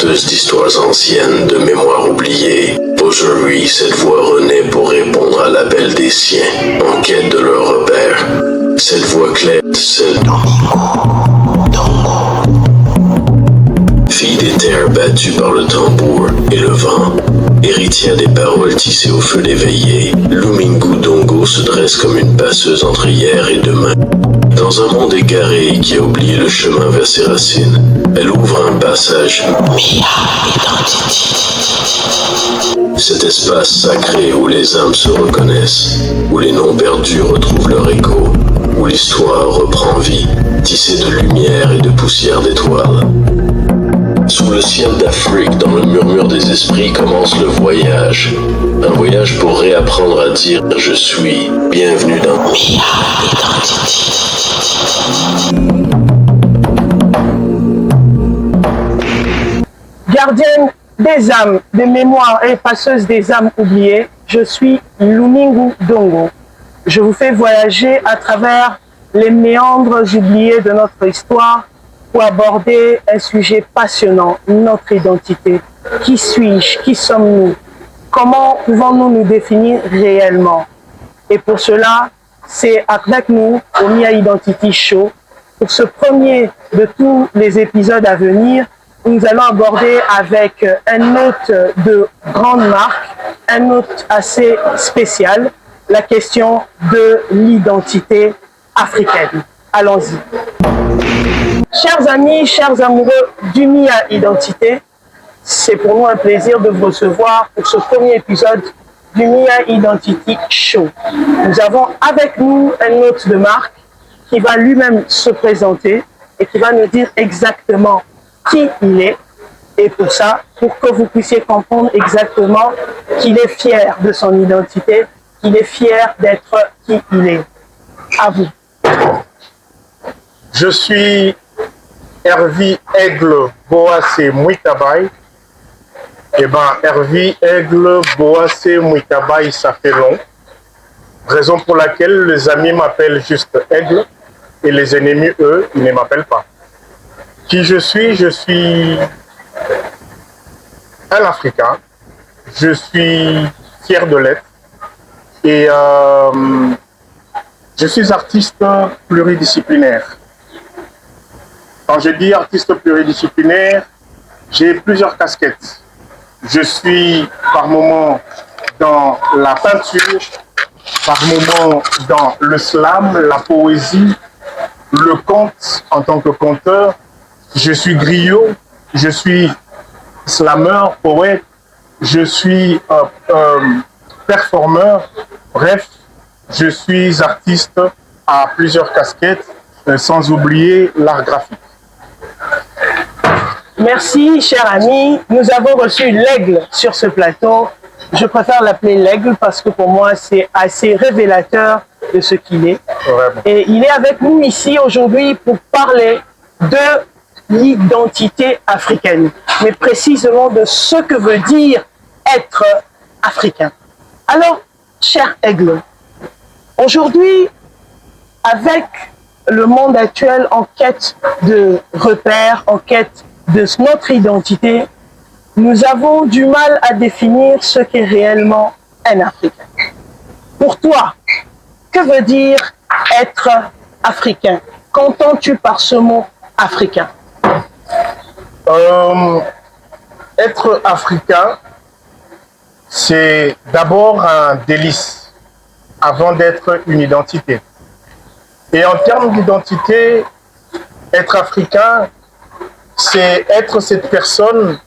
Porteuse d'histoires anciennes, de mémoires oubliées, aujourd'hui cette voix renaît pour répondre à l'appel des siens, en quête de leur repère. Cette voix claire, celle fille des terres battues par le tambour et le vent, héritière des paroles tissées au feu des veillées, Lumingu Dongo se dresse comme une passeuse entre hier et demain. Dans un monde égaré qui a oublié le chemin vers ses racines, elle ouvre un passage. Cet espace sacré où les âmes se reconnaissent, où les noms perdus retrouvent leur écho, où l'histoire reprend vie, tissée de lumière et de poussière d'étoiles. Sous le ciel d'Afrique, dans le murmure des esprits, commence le voyage. Un voyage pour réapprendre à dire « Je suis ». Bienvenue dans Mia Identity. Gardienne des âmes, des mémoires et passeuse des âmes oubliées, je suis Lumingu Dongo. Je vous fais voyager à travers les méandres oubliés de notre histoire pour aborder un sujet passionnant, notre identité. Qui suis-je? Qui sommes-nous? Comment pouvons-nous nous définir réellement? Et pour cela, c'est avec nous au Mia Identity Show, pour ce premier de tous les épisodes à venir, nous allons aborder avec un hôte de grande marque, un hôte assez spécial, la question de l'identité africaine. Allons-y. Chers amis, chers amoureux du Mia Identité, c'est pour nous un plaisir de vous recevoir pour ce premier épisode du Mia Identity Show. Nous avons avec nous un hôte de marque qui va lui-même se présenter et qui va nous dire exactement qui il est. Et pour ça, pour que vous puissiez comprendre exactement qu'il est fier de son identité, qu'il est fier d'être qui il est. À vous. Je suis Hervé Aigle Boassé Mouitabaye. Eh bien, Hervé Aigle Boassé Mouitabaye, ça fait long. Raison pour laquelle les amis m'appellent juste Aigle et les ennemis, eux, ils ne m'appellent pas. Qui je suis un Africain. Je suis fier de l'être. Et je suis artiste pluridisciplinaire. Quand je dis artiste pluridisciplinaire, j'ai plusieurs casquettes. Je suis par moments dans la peinture, par moments dans le slam, la poésie, le conte en tant que conteur. Je suis griot, je suis slameur, poète, je suis performeur. Bref, je suis artiste à plusieurs casquettes, sans oublier l'art graphique. Merci, cher ami. Nous avons reçu l'aigle sur ce plateau. Je préfère l'appeler l'aigle parce que pour moi, c'est assez révélateur de ce qu'il est. Vraiment. Et il est avec nous ici aujourd'hui pour parler de l'identité africaine, mais précisément de ce que veut dire être africain. Alors, cher aigle, aujourd'hui, avec le monde actuel en quête de repères, en quête de notre identité, nous avons du mal à définir ce qu'est réellement un Africain. Pour toi, que veut dire être africain? Qu'entends-tu par ce mot africain? Être africain, c'est d'abord un délice avant d'être une identité. Et en termes d'identité, être africain, c'est être cette personne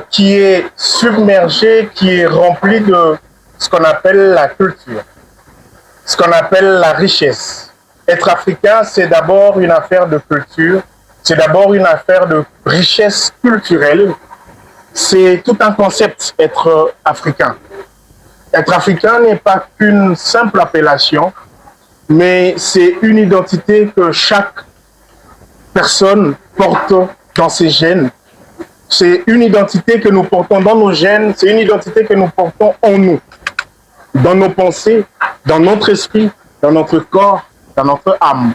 qui est submergée, qui est remplie de ce qu'on appelle la culture, ce qu'on appelle la richesse. Être africain, c'est d'abord une affaire de culture, c'est d'abord une affaire de richesse culturelle. C'est tout un concept, être africain. Être africain n'est pas qu'une simple appellation, mais c'est une identité que chaque personne porte dans ses gènes. C'est une identité que nous portons dans nos gènes, c'est une identité que nous portons en nous, dans nos pensées, dans notre esprit, dans notre corps, dans notre âme.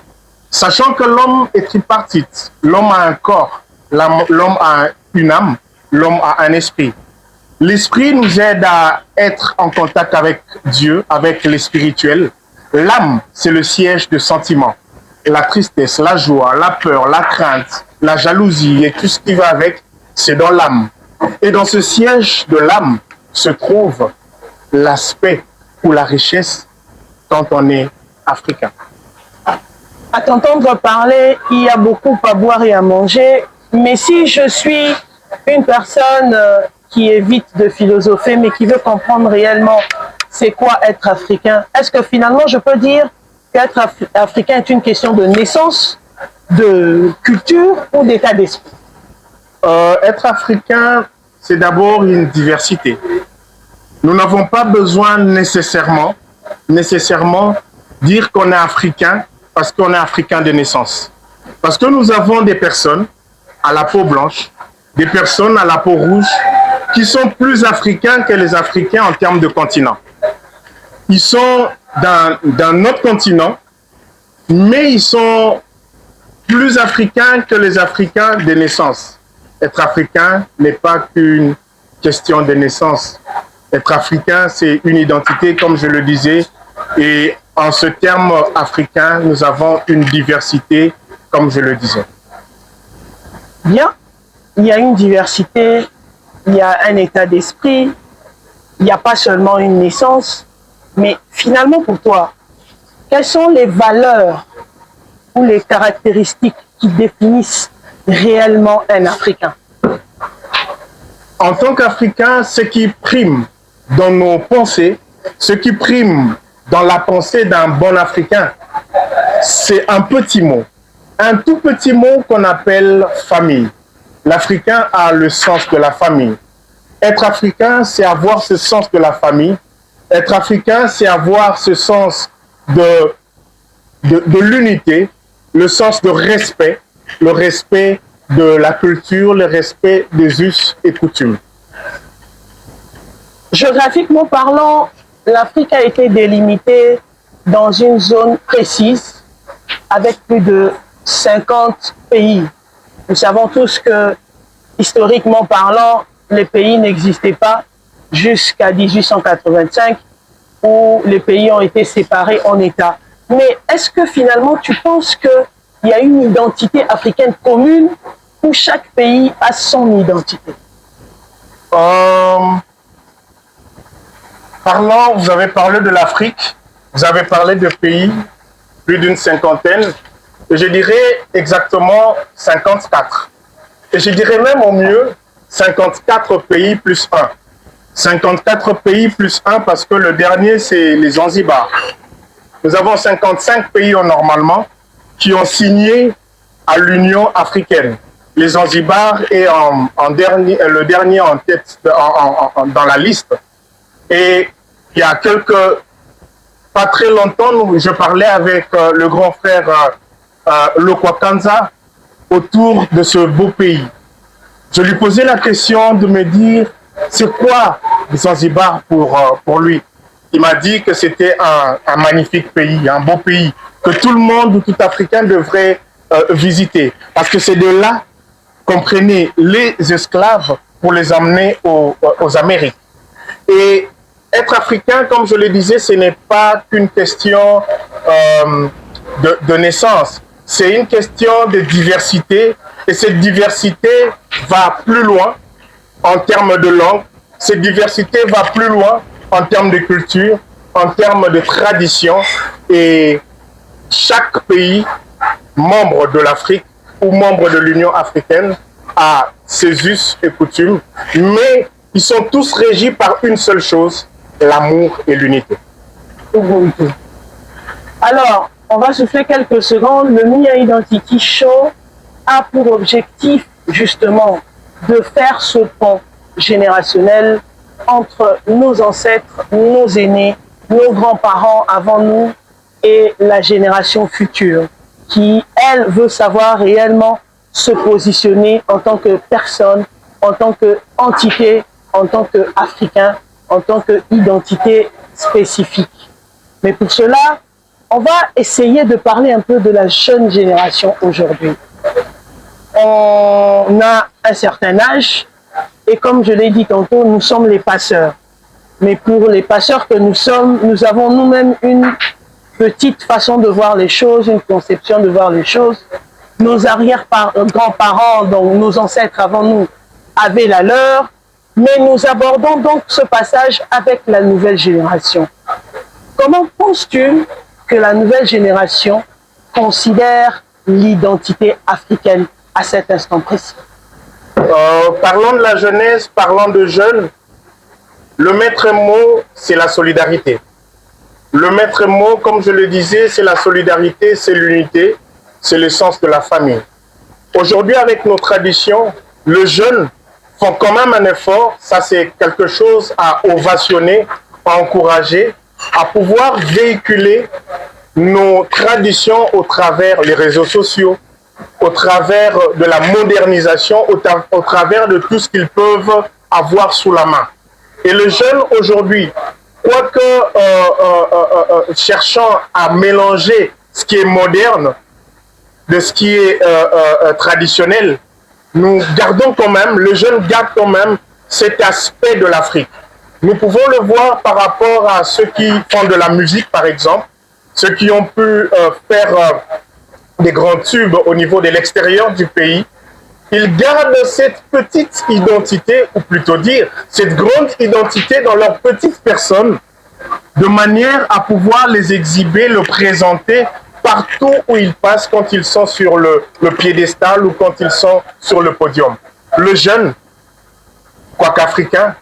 Sachant que l'homme est tripartite, l'homme a un corps, l'homme a une âme, l'homme a un esprit. L'esprit nous aide à être en contact avec Dieu, avec les spirituels. L'âme, c'est le siège de sentiments. La tristesse, la joie, la peur, la crainte, la jalousie et tout ce qui va avec, c'est dans l'âme. Et dans ce siège de l'âme se trouve l'aspect ou la richesse quand on est africain. À t'entendre parler, il y a beaucoup à boire et à manger, mais si je suis une personne qui évite de philosopher, mais qui veut comprendre réellement c'est quoi être africain, est-ce que finalement je peux dire qu'être africain est une question de naissance, de culture ou d'état d'esprit? Être africain, c'est d'abord une diversité. Nous n'avons pas besoin nécessairement dire qu'on est africain parce qu'on est africain de naissance. Parce que nous avons des personnes à la peau blanche, des personnes à la peau rouge, qui sont plus africains que les Africains en termes de continent. Ils sont dans notre continent, mais ils sont plus africains que les Africains de naissance. Être africain n'est pas qu'une question de naissance. Être africain, c'est une identité, comme je le disais, et en ce terme africain, nous avons une diversité, comme je le disais. Bien, il y a une diversité, il y a un état d'esprit, il n'y a pas seulement une naissance, mais finalement pour toi, quelles sont les valeurs ou les caractéristiques qui définissent réellement un Africain? En tant qu'Africain, ce qui prime dans nos pensées, ce qui prime dans la pensée d'un bon Africain, c'est un petit mot. Un tout petit mot qu'on appelle famille. L'Africain a le sens de la famille. Être Africain, c'est avoir ce sens de la famille. Être Africain, c'est avoir ce sens de l'unité, le sens de respect, le respect de la culture, le respect des us et coutumes. Géographiquement parlant, l'Afrique a été délimitée dans une zone précise avec plus de 50 pays. Nous savons tous que, historiquement parlant, les pays n'existaient pas jusqu'à 1885 où les pays ont été séparés en États. Mais est-ce que finalement tu penses qu'il y a une identité africaine commune où chaque pays a son identité? Parlant, vous avez parlé de l'Afrique, vous avez parlé de pays, plus d'une cinquantaine, et je dirais exactement 54. Et je dirais même au mieux 54 pays plus 1. 54 pays plus 1 parce que le dernier c'est les Zanzibar. Nous avons 55 pays normalement qui ont signé à l'Union africaine. Les Zanzibar est le dernier en tête dans la liste. Et il y a pas très longtemps, je parlais avec le grand frère Lokwakanza autour de ce beau pays. Je lui posais la question de me dire, c'est quoi Zanzibar pour lui? Il m'a dit que c'était un magnifique pays, un beau pays, que tout le monde, tout Africain devrait visiter. Parce que c'est de là qu'on prenait les esclaves pour les amener aux Amériques. Et être africain, comme je le disais, ce n'est pas qu'une question de naissance. C'est une question de diversité. Et cette diversité va plus loin en termes de langue. Cette diversité va plus loin en termes de culture, en termes de tradition. Et chaque pays, membre de l'Afrique ou membre de l'Union africaine, a ses us et coutumes. Mais ils sont tous régis par une seule chose, l'amour et l'unité. Alors, on va souffler quelques secondes. Le Mia Identity Show a pour objectif justement de faire ce pont générationnel entre nos ancêtres, nos aînés, nos grands-parents avant nous et la génération future qui, elle, veut savoir réellement se positionner en tant que personne, en tant qu'entité, en tant qu'Africain, en tant qu'identité spécifique. Mais pour cela, on va essayer de parler un peu de la jeune génération aujourd'hui. on a un certain âge et comme je l'ai dit tantôt, nous sommes les passeurs. Mais pour les passeurs que nous sommes, nous avons nous-mêmes une petite façon de voir les choses, une conception de voir les choses. Nos arrière-grands-parents, donc nos ancêtres avant nous, avaient la leur, mais nous abordons donc ce passage avec la nouvelle génération. Comment penses-tu que la nouvelle génération considère l'identité africaine à cet instant précis? Parlons de la jeunesse, parlons de jeunes. Le maître mot, c'est la solidarité. Le maître mot, comme je le disais, c'est la solidarité, c'est l'unité, c'est le sens de la famille. Aujourd'hui, avec nos traditions, les jeunes font quand même un effort. Ça, c'est quelque chose à ovationner, à encourager, à pouvoir véhiculer nos traditions au travers des réseaux sociaux, au travers de la modernisation, au travers de tout ce qu'ils peuvent avoir sous la main. Et les jeunes aujourd'hui, quoique cherchant à mélanger ce qui est moderne de ce qui est traditionnel, nous gardons quand même, les jeunes gardent quand même cet aspect de l'Afrique. Nous pouvons le voir par rapport à ceux qui font de la musique, par exemple, ceux qui ont pu faire des grands tubes au niveau de l'extérieur du pays. Ils gardent cette petite identité, ou plutôt dire, cette grande identité dans leur petite personne, de manière à pouvoir les exhiber, le présenter partout où ils passent, quand ils sont sur le piédestal ou quand ils sont sur le podium. Le jeune, quoique africain,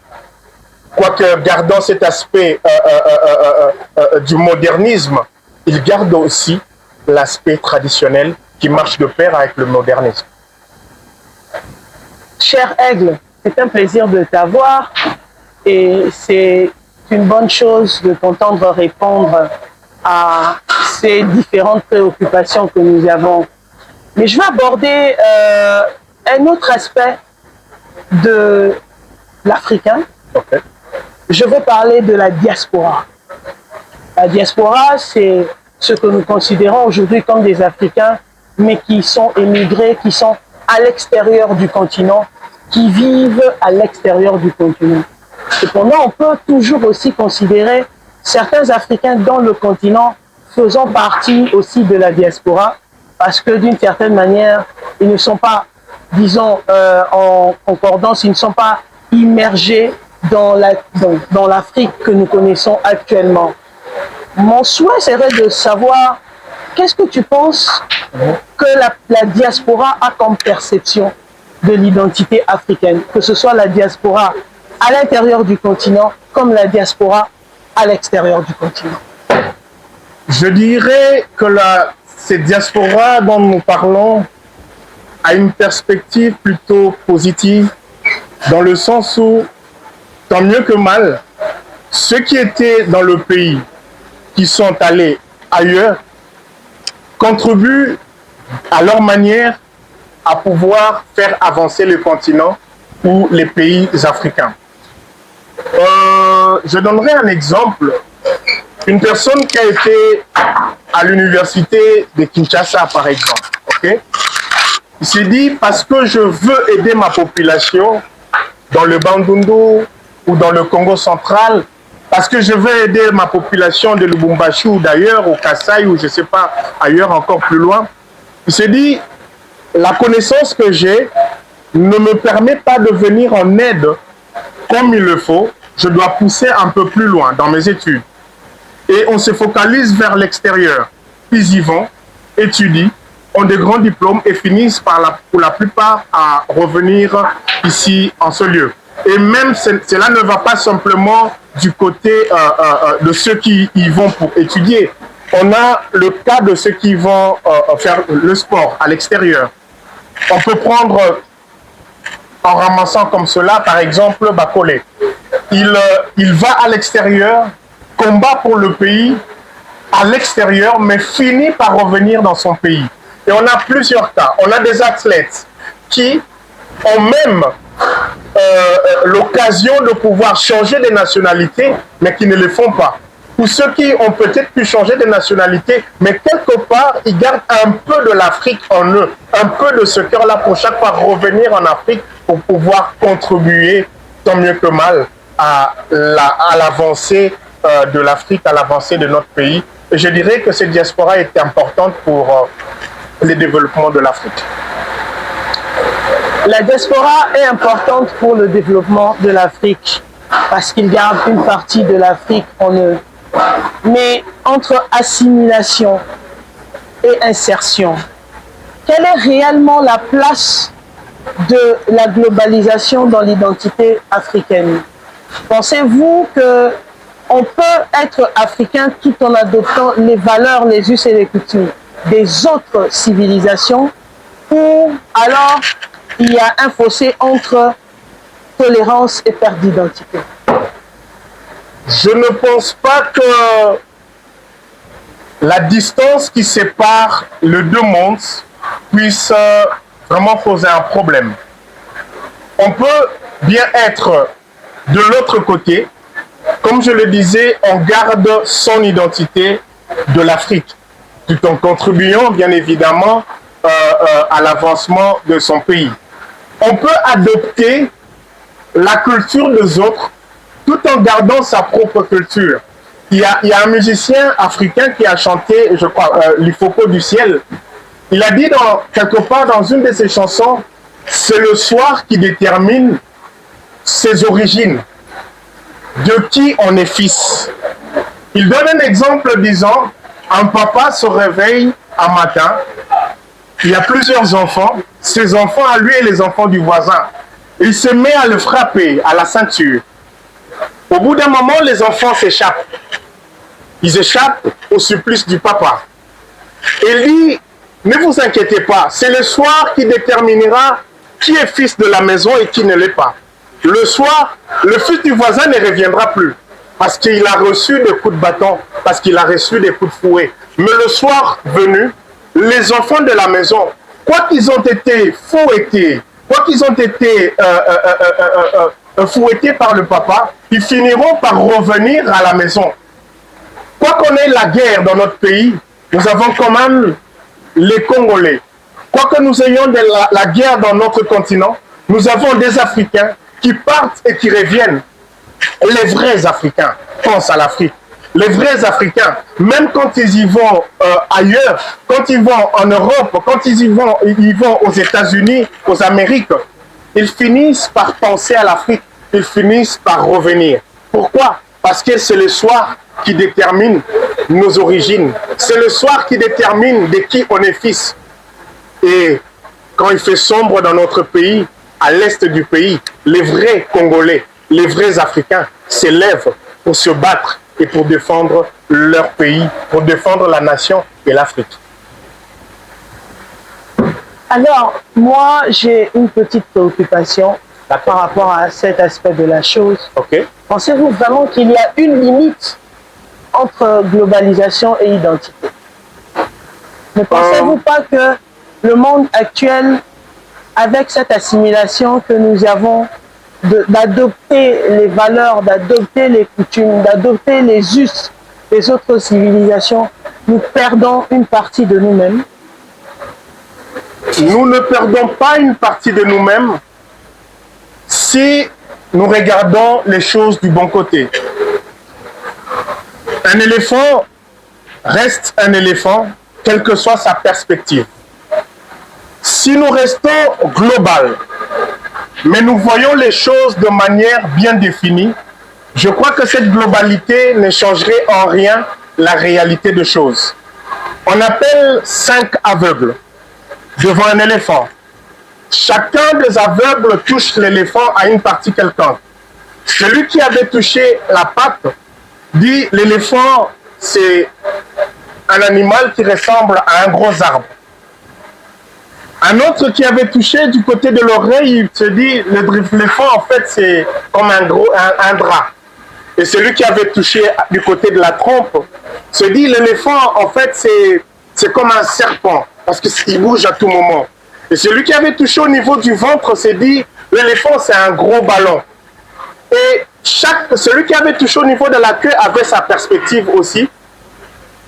quoique gardant cet aspect du modernisme, il garde aussi l'aspect traditionnel qui marche de pair avec le modernisme. Cher Aigle, c'est un plaisir de t'avoir et c'est une bonne chose de t'entendre répondre à ces différentes préoccupations que nous avons. Mais je vais aborder un autre aspect de l'Africain. Okay. Je vais parler de la diaspora. La diaspora, c'est ce que nous considérons aujourd'hui comme des Africains, mais qui sont émigrés, qui sont à l'extérieur du continent, qui vivent à l'extérieur du continent. Cependant, on peut toujours aussi considérer certains Africains dans le continent faisant partie aussi de la diaspora, parce que d'une certaine manière, ils ne sont pas, disons, en concordance, ils ne sont pas immergés dans l'Afrique que nous connaissons actuellement. Mon souhait serait de savoir qu'est-ce que tu penses que la diaspora a comme perception de l'identité africaine, que ce soit la diaspora à l'intérieur du continent comme la diaspora à l'extérieur du continent. Je dirais que cette diaspora dont nous parlons a une perspective plutôt positive, dans le sens où, tant mieux que mal, ceux qui étaient dans le pays, qui sont allés ailleurs, contribuent à leur manière à pouvoir faire avancer le continent ou les pays africains. Je donnerai un exemple. Une personne qui a été à l'université de Kinshasa, par exemple, okay? Il s'est dit, parce que je veux aider ma population dans le Bandundu ou dans le Congo central, parce que je veux aider ma population de Lubumbashi ou d'ailleurs, au Kasaï ou je ne sais pas, ailleurs encore plus loin. Il s'est dit, la connaissance que j'ai ne me permet pas de venir en aide comme il le faut. Je dois pousser un peu plus loin dans mes études. Et on se focalise vers l'extérieur. Ils y vont, étudient, ont des grands diplômes et finissent pour la plupart à revenir ici en ce lieu. Et même cela ne va pas simplement du côté de ceux qui y vont pour étudier. On a le cas de ceux qui vont faire le sport à l'extérieur. On peut prendre, en ramassant comme cela, par exemple, Bakole. Il va à l'extérieur, combat pour le pays à l'extérieur, mais finit par revenir dans son pays. Et on a plusieurs cas. On a des athlètes qui ont même l'occasion de pouvoir changer de nationalité, mais qui ne le font pas. ou ceux qui ont peut-être pu changer de nationalité, mais quelque part, ils gardent un peu de l'Afrique en eux, un peu de ce cœur-là pour chaque fois revenir en Afrique pour pouvoir contribuer tant mieux que mal à l'avancée de l'Afrique, à l'avancée de notre pays. Et je dirais que cette diaspora est importante pour le développement de l'Afrique. La diaspora est importante pour le développement de l'Afrique parce qu'ils gardent une partie de l'Afrique en eux. Mais entre assimilation et insertion, quelle est réellement la place de la globalisation dans l'identité africaine? Pensez-vous qu'on peut être africain tout en adoptant les valeurs, les us et les coutumes des autres civilisations, ou alors il y a un fossé entre tolérance et perte d'identité? Je ne pense pas que la distance qui sépare les deux mondes puisse vraiment poser un problème. On peut bien être de l'autre côté, comme je le disais, on garde son identité de l'Afrique, tout en contribuant bien évidemment à l'avancement de son pays. On peut adopter la culture des autres tout en gardant sa propre culture. Il y a un musicien africain qui a chanté, je crois, l'Ifoko du ciel. Il a dit quelque part dans une de ses chansons, c'est le soir qui détermine ses origines, de qui on est fils. Il donne un exemple disant, un papa se réveille un matin, il y a plusieurs enfants, ses enfants à lui et les enfants du voisin. Il se met à le frapper à la ceinture. Au bout d'un moment, les enfants s'échappent. Ils échappent au supplice du papa. Il dit, ne vous inquiétez pas, c'est le soir qui déterminera qui est fils de la maison et qui ne l'est pas. Le soir, le fils du voisin ne reviendra plus parce qu'il a reçu des coups de bâton, parce qu'il a reçu des coups de fouet. Mais le soir venu, les enfants de la maison, quoi qu'ils ont été fouettés, quoi qu'ils ont été fouettés par le papa, ils finiront par revenir à la maison. Quoi qu'on ait la guerre dans notre pays, nous avons quand même les Congolais. Quoi que nous ayons de la guerre dans notre continent, nous avons des Africains qui partent et qui reviennent. Les vrais Africains pensent à l'Afrique. Les vrais Africains, même quand ils y vont ailleurs, quand ils vont en Europe, quand ils y vont aux États-Unis, aux Amériques, ils finissent par penser à l'Afrique, ils finissent par revenir. Pourquoi? Parce que c'est le soir qui détermine nos origines. C'est le soir qui détermine de qui on est fils. Et quand il fait sombre dans notre pays, à l'est du pays, les vrais Congolais, les vrais Africains s'élèvent pour se battre et pour défendre leur pays, pour défendre la nation et l'Afrique. Alors, moi, j'ai une petite préoccupation par rapport à cet aspect de la chose. Okay. Pensez-vous vraiment qu'il y a une limite entre globalisation et identité? Ne pensez-vous pas que le monde actuel, avec cette assimilation que nous avons, d'adopter les valeurs, d'adopter les coutumes, d'adopter les us des autres civilisations, nous perdons une partie de nous-mêmes? Nous ne perdons pas une partie de nous-mêmes si nous regardons les choses du bon côté. Un éléphant reste un éléphant, quelle que soit sa perspective. Si nous restons global, mais nous voyons les choses de manière bien définie, je crois que cette globalité ne changerait en rien la réalité des choses. On appelle 5 aveugles devant un éléphant. Chacun des aveugles touche l'éléphant à une partie quelconque. Celui qui avait touché la patte dit l'éléphant, c'est un animal qui ressemble à un gros arbre. Un autre qui avait touché du côté de l'oreille, il se dit l'éléphant en fait c'est comme un drap. Et celui qui avait touché du côté de la trompe se dit l'éléphant en fait c'est comme un serpent parce qu'il bouge à tout moment. Et celui qui avait touché au niveau du ventre s'est dit l'éléphant c'est un gros ballon. Et celui qui avait touché au niveau de la queue avait sa perspective aussi.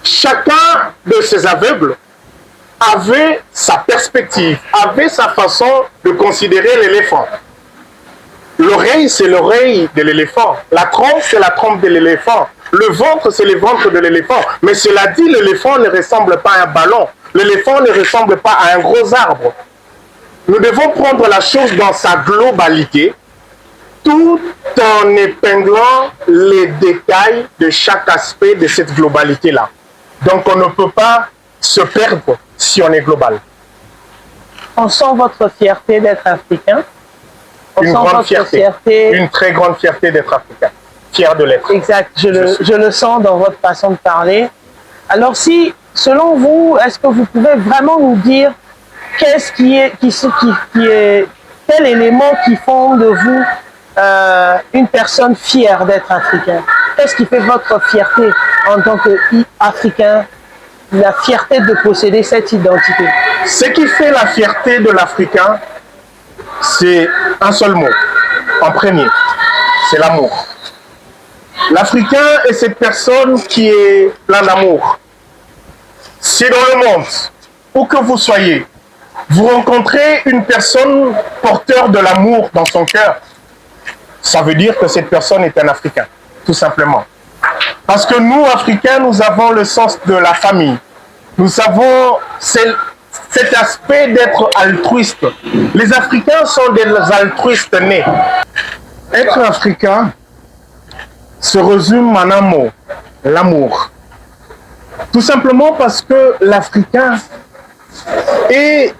Chacun de ces aveugles avait sa perspective, avait sa façon de considérer l'éléphant. L'oreille, c'est l'oreille de l'éléphant. La trompe, c'est la trompe de l'éléphant. Le ventre, c'est le ventre de l'éléphant. Mais cela dit, l'éléphant ne ressemble pas à un ballon. L'éléphant ne ressemble pas à un gros arbre. Nous devons prendre la chose dans sa globalité, tout en épinglant les détails de chaque aspect de cette globalité-là. Donc on ne peut pas se perdre si on est global. On sent votre fierté d'être africain. Une grande fierté, une très grande fierté d'être africain. Fier de l'être. Exact, je le sens dans votre façon de parler. Alors si, selon vous, est-ce que vous pouvez vraiment nous dire quel élément qui font de vous une personne fière d'être africain? Qu'est-ce qui fait votre fierté en tant qu'Africain, la fierté de posséder cette identité? Ce qui fait la fierté de l'Africain, c'est un seul mot, en premier, c'est l'amour. L'Africain est cette personne qui est plein d'amour. Si dans le monde, où que vous soyez, vous rencontrez une personne porteur de l'amour dans son cœur, ça veut dire que cette personne est un Africain, tout simplement. Parce que nous, Africains, nous avons le sens de la famille. Nous avons cet aspect d'être altruiste. Les Africains sont des altruistes nés. Être africain se résume en un mot, l'amour. Tout simplement parce que l'Africain est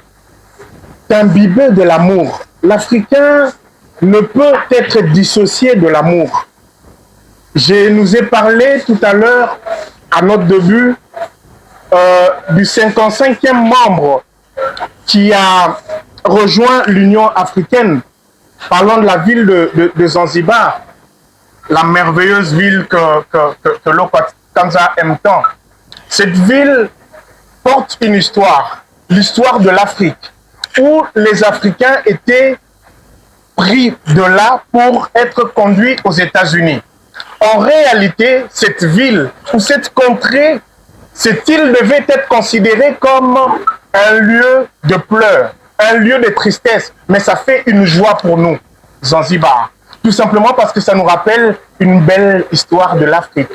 imbibé de l'amour. L'Africain ne peut être dissocié de l'amour. Je nous ai parlé tout à l'heure, à notre début, du 55e membre qui a rejoint l'Union africaine. Parlons de la ville de Zanzibar, la merveilleuse ville que Lokotanza aime tant. Cette ville porte une histoire, l'histoire de l'Afrique, où les Africains étaient pris de là pour être conduits aux États-Unis. En réalité, cette ville ou cette contrée, cette île devait être considérée comme un lieu de pleurs, un lieu de tristesse, mais ça fait une joie pour nous, Zanzibar. Tout simplement parce que ça nous rappelle une belle histoire de l'Afrique,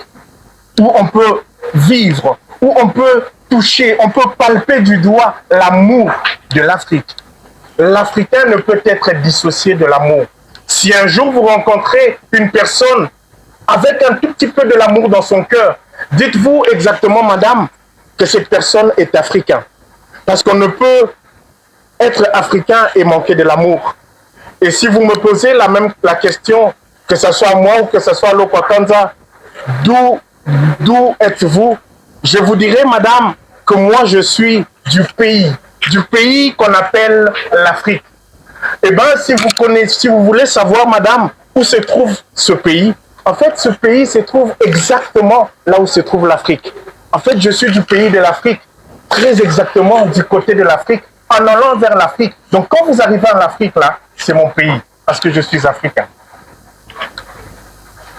où on peut vivre, où on peut toucher, on peut palper du doigt l'amour de l'Afrique. L'Africain ne peut être dissocié de l'amour. Si un jour vous rencontrez une personne avec un tout petit peu de l'amour dans son cœur, dites-vous exactement, madame, que cette personne est africaine. Parce qu'on ne peut être africain et manquer de l'amour. Et si vous me posez la question, que ce soit moi ou que ce soit Lokotanza, d'où êtes-vous? Je vous dirai, madame, que moi je suis du pays qu'on appelle l'Afrique. Eh bien, si vous voulez savoir, madame, où se trouve ce pays, en fait, ce pays se trouve exactement là où se trouve l'Afrique. En fait, je suis du pays de l'Afrique, très exactement du côté de l'Afrique, en allant vers l'Afrique. Donc, quand vous arrivez en Afrique, là, c'est mon pays, parce que je suis africain.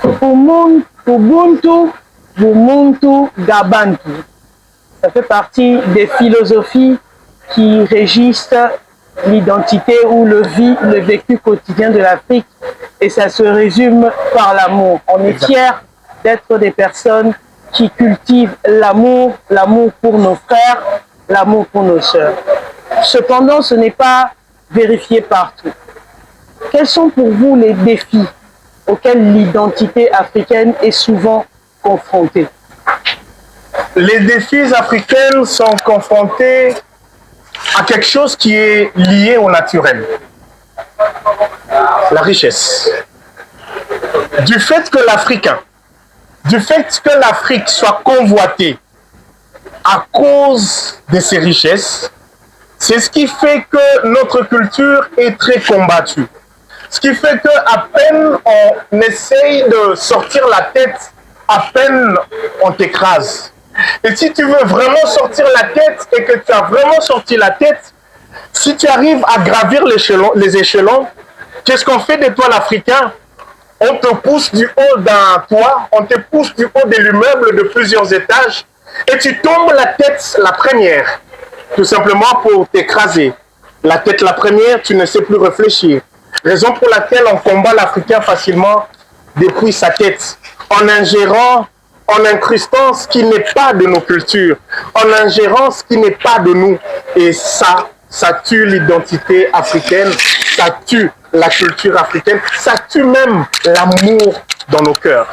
Ubuntu, Bumuntu, Gabantu. Ça fait partie des philosophies qui régissent l'identité ou le vécu quotidien de l'Afrique. Et ça se résume par l'amour. On est fiers d'être des personnes qui cultivent l'amour, l'amour pour nos frères, l'amour pour nos sœurs. Cependant, ce n'est pas vérifié partout. Quels sont pour vous les défis auxquels l'identité africaine est souvent confrontée? Les défis africains sont confrontés à quelque chose qui est lié au naturel. La richesse. Du fait que l'Afrique soit convoitée à cause de ses richesses, c'est ce qui fait que notre culture est très combattue. Ce qui fait qu'à peine on essaye de sortir la tête, à peine on t'écrase. Et si tu veux vraiment sortir la tête et que tu as vraiment sorti la tête, si tu arrives à gravir les échelons, qu'est-ce qu'on fait de toi l'Africain? On te pousse du haut d'un toit, on te pousse du haut de l'immeuble de plusieurs étages et tu tombes la tête la première, tout simplement pour t'écraser. La tête la première, tu ne sais plus réfléchir. Raison pour laquelle on combat l'Africain facilement depuis sa tête, en ingérant, en incrustant ce qui n'est pas de nos cultures, en ingérant ce qui n'est pas de nous. Et ça tue l'identité africaine, ça tue la culture africaine, ça tue même l'amour dans nos cœurs,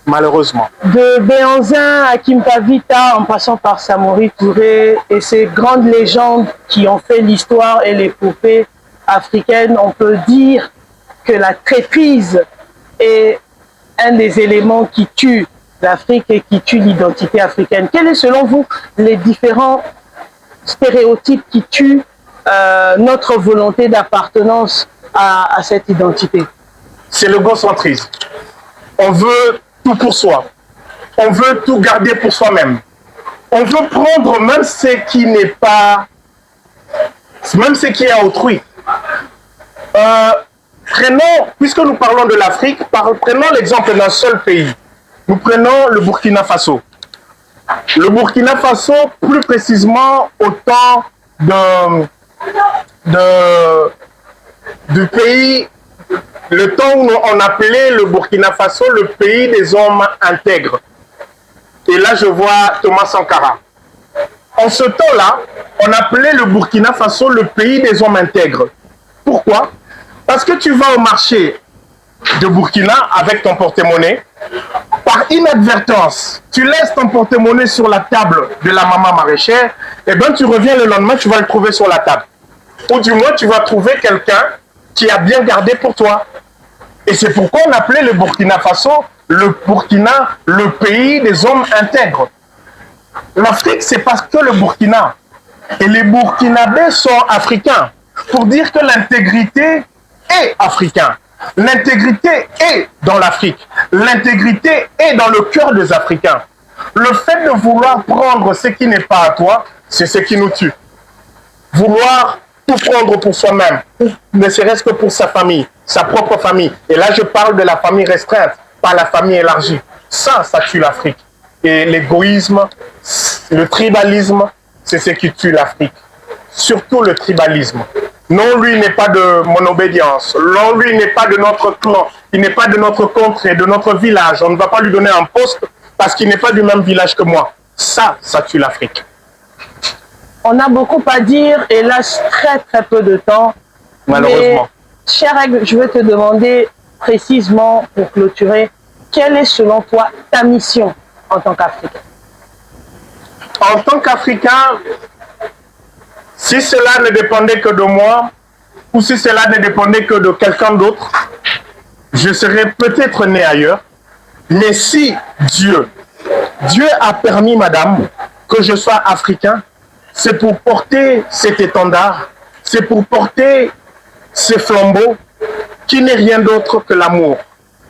malheureusement. De Béhanzin à Kimpavita, en passant par Samori Touré et ces grandes légendes qui ont fait l'histoire et l'épopée africaine, on peut dire que la traîtrise est un des éléments qui tue l'Afrique et qui tue l'identité africaine. Quels sont selon vous les différents stéréotypes qui tuent notre volonté d'appartenance à cette identité? C'est l'égocentrisme. On veut tout pour soi. On veut tout garder pour soi-même. On veut prendre même ce qui n'est pas, même ce qui est à autrui. Prenons, puisque nous parlons de l'Afrique, prenons l'exemple d'un seul pays. Nous prenons le Burkina Faso. Le Burkina Faso, plus précisément au temps du pays, le temps où on appelait le Burkina Faso le pays des hommes intègres. Et là, je vois Thomas Sankara. En ce temps-là, on appelait le Burkina Faso le pays des hommes intègres. Pourquoi? Parce que tu vas au marché de Burkina avec ton porte-monnaie, par inadvertance, tu laisses ton porte-monnaie sur la table de la maman maraîchère, et bien tu reviens le lendemain, tu vas le trouver sur la table. Ou du moins, tu vas trouver quelqu'un qui a bien gardé pour toi. Et c'est pourquoi on appelait le Burkina Faso, le Burkina, le pays des hommes intègres. L'Afrique, c'est parce que le Burkina et les Burkinabés sont africains, pour dire que l'intégrité est africaine. L'intégrité est dans l'Afrique. L'intégrité est dans le cœur des Africains. Le fait de vouloir prendre ce qui n'est pas à toi, c'est ce qui nous tue. Vouloir tout prendre pour soi-même, ne serait-ce que pour sa famille, sa propre famille. Et là, je parle de la famille restreinte, pas la famille élargie. Ça tue l'Afrique. Et l'égoïsme, le tribalisme, c'est ce qui tue l'Afrique. Surtout le tribalisme. Non, lui n'est pas de mon obédience. Non, lui n'est pas de notre clan. Il n'est pas de notre contrée, de notre village. On ne va pas lui donner un poste parce qu'il n'est pas du même village que moi. Ça tue l'Afrique. On a beaucoup à dire, hélas, très peu de temps. Malheureusement. Mais, cher Aigle, je veux te demander précisément, pour clôturer, quelle est selon toi ta mission en tant qu'Africain? En tant qu'Africain, si cela ne dépendait que de moi, ou si cela ne dépendait que de quelqu'un d'autre, je serais peut-être né ailleurs. Mais si Dieu a permis, madame, que je sois africain, c'est pour porter cet étendard, c'est pour porter ces flambeaux qui n'est rien d'autre que l'amour.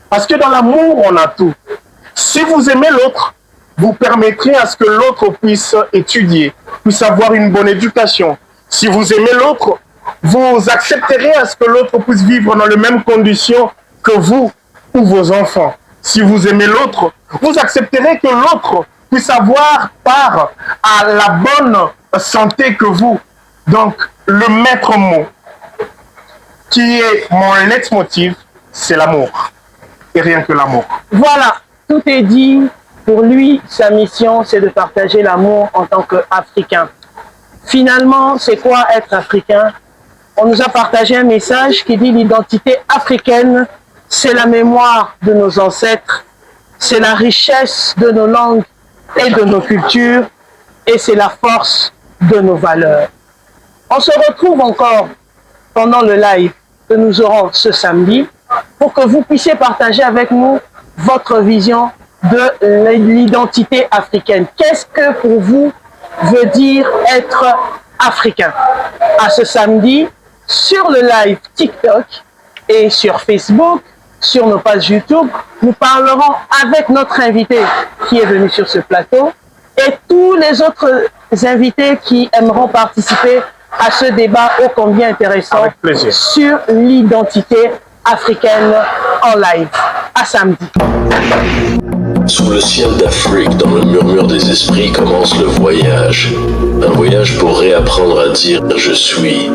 Parce que dans l'amour, on a tout. Si vous aimez l'autre, vous permettrez à ce que l'autre puisse étudier, puisse avoir une bonne éducation. Si vous aimez l'autre, vous accepterez à ce que l'autre puisse vivre dans les mêmes conditions que vous ou vos enfants. Si vous aimez l'autre, vous accepterez que l'autre puisse avoir part à la bonne santé que vous. Donc, le maître mot, qui est mon leitmotiv, c'est l'amour. Et rien que l'amour. Voilà, tout est dit. Pour lui, sa mission, c'est de partager l'amour en tant qu'Africain. Finalement, c'est quoi être africain? On nous a partagé un message qui dit l'identité africaine, c'est la mémoire de nos ancêtres, c'est la richesse de nos langues et de nos cultures, et c'est la force de nos valeurs. On se retrouve encore pendant le live que nous aurons ce samedi pour que vous puissiez partager avec nous votre vision de l'identité africaine. Qu'est-ce que pour vous veut dire être africain? À ce samedi, sur le live TikTok et sur Facebook, sur nos pages YouTube, nous parlerons avec notre invité qui est venu sur ce plateau et tous les autres invités qui aimeront participer à ce débat ô combien intéressant sur l'identité africaine en live. À samedi. Sous le ciel d'Afrique, dans le murmure des esprits, commence le voyage. Un voyage pour réapprendre à dire « je suis ».